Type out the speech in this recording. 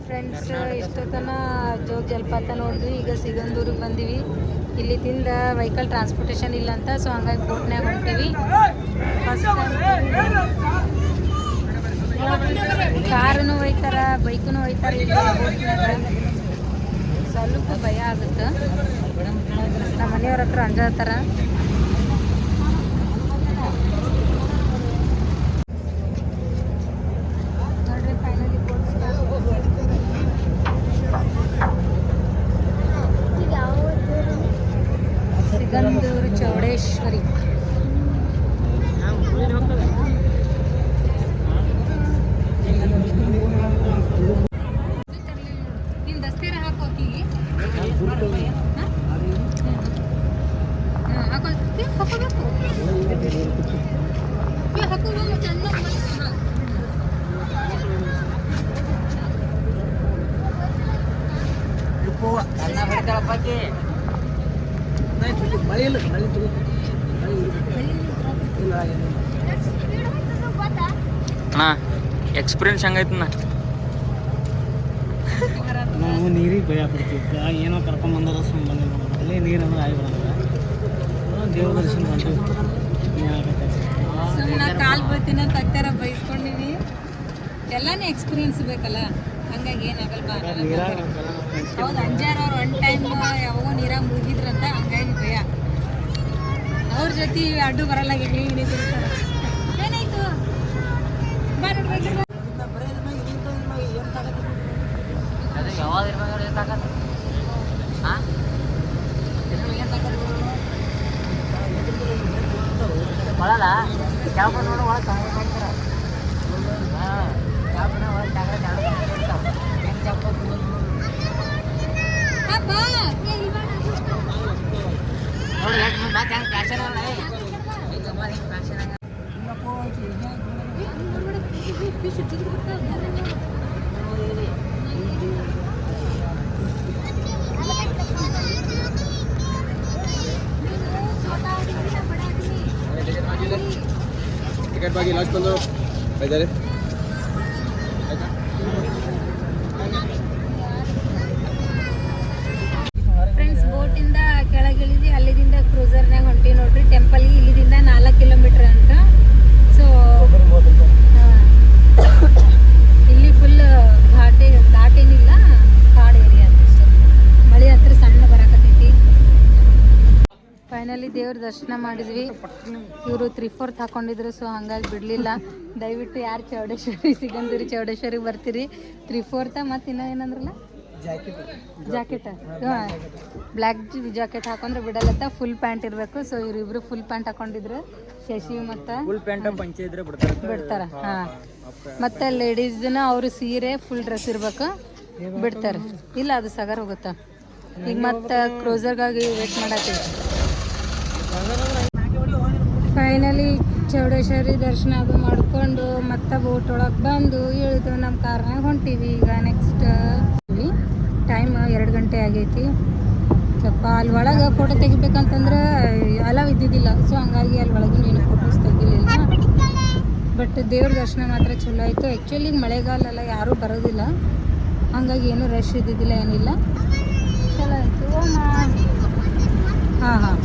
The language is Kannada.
ಫ್ರೆಂಡ್ಸ್ ಇಷ್ಟೊತ್ತನ ಜೋಗ ಜಲಪಾತ ನೋಡಿದ್ವಿ. ಈಗ ಸಿಗಂದೂರಿಗೆ ಬಂದೀವಿ. ಇಲ್ಲಿ ತಿಂದ ವೆಹಿಕಲ್ ಟ್ರಾನ್ಸ್ಪೋರ್ಟೇಷನ್ ಇಲ್ಲ ಅಂತ, ಸೊ ಹಂಗಾಗಿ ಬೋಟ್ನಾಗ ಹೊಂಟೀವಿ. ಫಸ್ಟ್ ಕಾರನ್ನು ಒಯ್ತಾರ, ಬೈಕನ್ನು ಒಯ್ತಾರ. ಇಲ್ಲಿ ಬೋಟ್ನಾಗ ಸ್ವಲ್ಪ ಭಯ ಆಗುತ್ತೆ. ನಮ್ಮ ಮನೆಯವ್ರ ಹತ್ರ ಅಂಜತ್ತಾರ. ಸಿಗಂದೂರು ಚೌಡೇಶ್ವರಿ. ನಿನ್ ದಸ್ತೀರ ಹಾಕೋಕಿಗೆ ಹಾಕೋಬೇಕು. ಎಕ್ಸ್ಪೀರಿಯನ್ಸ್ ಹಂಗೈತಣ್ಣ. ನಾವು ನೀರಿಗೆ ಭಯ ಪಡ್ತೀವಿ. ಏನೋ ಕರ್ಕೊಂಬಂದ್ರೆ ಸುಮ್ಮನೆ ಅಲ್ಲೇ ನೀರು ಅಂದ್ರೆ ಆಗಿ ಬರೋದಿಲ್ಲ. ದೇವ್ರ ದರ್ಶನ ಮಾಡ್ತೀವಿ. ಸುಮ್ಮನೆ ಕಾಲು ಬರ್ತೀನಿ ಅಂತ ಹತ್ತಾರ ಬೈಸ್ಕೊಂಡಿವಿ. ಎಲ್ಲಾನು ಎಕ್ಸ್ಪೀರಿಯನ್ಸ್ ಬೇಕಲ್ಲ, ಹಂಗಾಗಿ ಏನಾಗಲ್ಲ. ಹೌದು, ಅಂಜಾರವ್ರು ಒನ್ ಟೈಮ್ ಯಾವಾಗೋ ನೀರಾಗ ಮುಗಿದ್ರಂತ, ಹಂಗಾಗಿ ಭಯ. ಅವ್ರ ಜೊತೆ ಅಡ್ಡು ಬರಲ್ಲ. ಏನಾಯ್ತು टिकट बाकी लास्ट बंदो इधर ಫ್ರೆಂಡ್ಸ್, ಬೋಟಿಂದ ಕೆಳಗಿಳಿದು ಅಲ್ಲಿಂದ ಕ್ರೂಸರ್ನಾಗ ಹೊಂಟಿ ನೋಡ್ರಿ. ಟೆಂಪಲ್ಗೆ ಇಲ್ಲಿಂದ 4 ಕಿಲೋಮೀಟರ್ ಅಂತ. ಸೊ ಇಲ್ಲಿ ಫುಲ್ ಘಾಟೇನಿಲ್ಲ, ಕಾಡು ಏರಿಯಾ ಅಷ್ಟೇ. ಮಳೆ ಹತ್ರ ಸಣ್ಣ ಬರಾಕತ್ತೈತಿ. ಫೈನಲಿ ದೇವ್ರ ದರ್ಶನ ಮಾಡಿದ್ವಿ. ಇವರು 3/4 ಹಾಕೊಂಡಿದ್ರು, ಸೊ ಹಂಗಾಗಿ ಬಿಡಲಿಲ್ಲ. ದಯವಿಟ್ಟು ಯಾರು ಚೌಡೇಶ್ವರಿ, ಸಿಗಂದೂರಿ ಚೌಡೇಶ್ವರಿಗೆ ಬರ್ತೀರಿ 3/4 ಮತ್ತು ಇನ್ನೂ ಏನಂದ್ರಲ್ಲ ಜಾಕೆಟ್, ಬ್ಲ್ಯಾಕ್ ಜಾಕೆಟ್ ಹಾಕೊಂಡ್ರೆ ಬಿಡಲ್ಲತ್ತ. ಫುಲ್ ಪ್ಯಾಂಟ್ ಇರಬೇಕು. ಸೊ ಇವರಿಬ್ರು ಫುಲ್ ಪ್ಯಾಂಟ್ ಹಾಕೊಂಡಿದ್ರು. ಶಶಿ ಮತ್ತು ಫುಲ್ ಪ್ಯಾಂಟ್ ಪಂಚೆ ಇದ್ರೆ ಬಿಡ್ತಾರ. ಹಾಂ, ಮತ್ತು ಲೇಡೀಸ್ನ ಅವರು ಸೀರೆ ಫುಲ್ ಡ್ರೆಸ್ ಇರ್ಬೇಕು, ಬಿಡ್ತಾರೆ. ಇಲ್ಲ, ಅದು ಸಗರ್ ಹೋಗುತ್ತಾ. ಈಗ ಮತ್ತು ಕ್ರೂಸರ್ಗಾಗಿ ವೇಟ್ ಮಾಡತ್ತೀವಿ. ಫೈನಲಿ ಚೌಡೇಶ್ವರಿ ದರ್ಶನ ಅದು ಮಾಡಿಕೊಂಡು ಮತ್ತೆ ಬೋಟ್ ಒಳಗೆ ಬಂದು ಇಳಿದು ನಮ್ಮ ಕಾರ್ನಾಗ ಹೊಂಟೀವಿ. ಈಗ ನೆಕ್ಸ್ಟ್ ಟೈಮ್ 2 ಗಂಟೆ ಆಗೈತಿ. ಸ್ವಲ್ಪ ಅಲ್ಲಿ ಒಳಗೆ ಫೋಟೋ ತೆಗಿಬೇಕಂತಂದ್ರೆ ಅಲಾವ್ ಇದ್ದಿದ್ದಿಲ್ಲ. ಸೊ ಹಂಗಾಗಿ ಅಲ್ಲಿ ಒಳಗೆ ಏನು ಫೋಟೋಸ್ ತೆಗಿಲಿಲ್ಲ. ಬಟ್ ದೇವ್ರ ದರ್ಶನ ಮಾತ್ರ ಚಲೋ ಆಯಿತು. ಆ್ಯಕ್ಚುಲಿ ಮಳೆಗಾಲೆಲ್ಲ ಯಾರೂ ಬರೋದಿಲ್ಲ, ಹಾಗಾಗಿ ಏನೂ ರಶ್ ಇದ್ದಿದ್ದಿಲ್ಲ, ಏನಿಲ್ಲ. ಚಲೋ ಆಯಿತು. ಹಾಂ